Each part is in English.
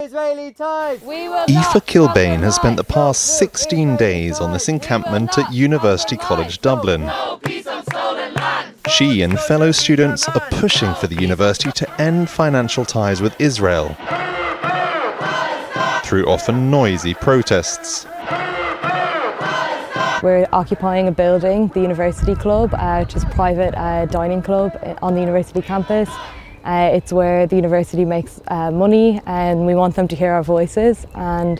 Israeli ties! Aoife Kilbane has spent the past 16 days on this encampment at University College Dublin. She and fellow students are pushing for the university to end financial ties with Israel through often noisy protests. We're occupying a building, the University Club, which is a private dining club on the university campus. It's where the university makes money, and we want them to hear our voices. And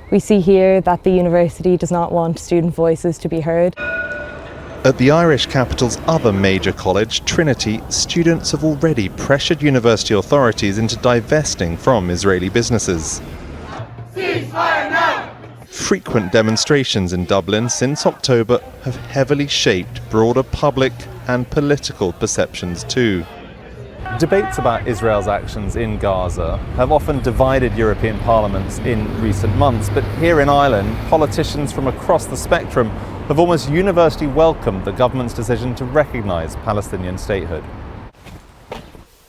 we see here that the university does not want student voices to be heard. At the Irish capital's other major college, Trinity, students have already pressured university authorities into divesting from Israeli businesses. Ceasefire now! Frequent demonstrations in Dublin since October have heavily shaped broader public and political perceptions too. Debates about Israel's actions in Gaza have often divided European parliaments in recent months, but here in Ireland, politicians from across the spectrum have almost universally welcomed the government's decision to recognise Palestinian statehood.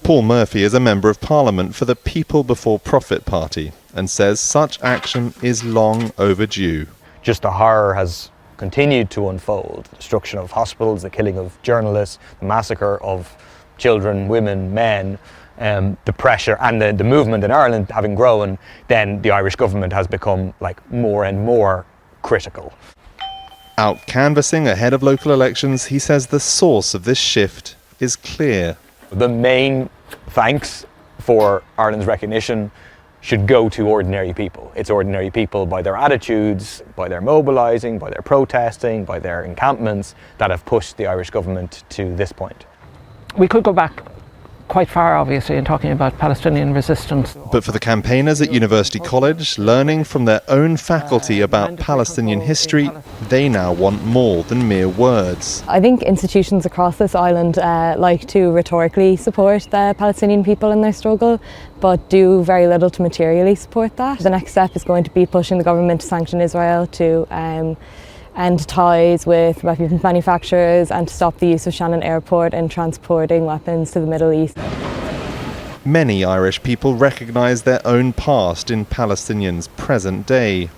Paul Murphy is a member of Parliament for the People Before Profit Party and says such action is long overdue. Just the horror has continued to unfold. The destruction of hospitals, the killing of journalists, the massacre of children, women, men, the pressure and the movement in Ireland having grown, then the Irish government has become more and more critical. Out canvassing ahead of local elections, he says the source of this shift is clear. The main thanks for Ireland's recognition should go to ordinary people. It's ordinary people by their attitudes, by their mobilising, by their protesting, by their encampments that have pushed the Irish government to this point. We could go back quite far, obviously, in talking about Palestinian resistance. But for the campaigners at University College, learning from their own faculty about Palestinian history, they now want more than mere words. I think institutions across this island like to rhetorically support the Palestinian people in their struggle, but do very little to materially support that. The next step is going to be pushing the government to sanction Israel, to end ties with weapons manufacturers, and to stop the use of Shannon Airport in transporting weapons to the Middle East. Many Irish people recognise their own past in Palestinians' present day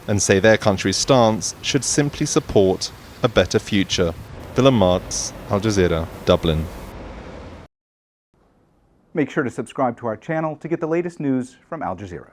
and say their country's stance should simply support a better future. Willem, Marx, Al Jazeera, Dublin. Make sure to subscribe to our channel to get the latest news from Al Jazeera.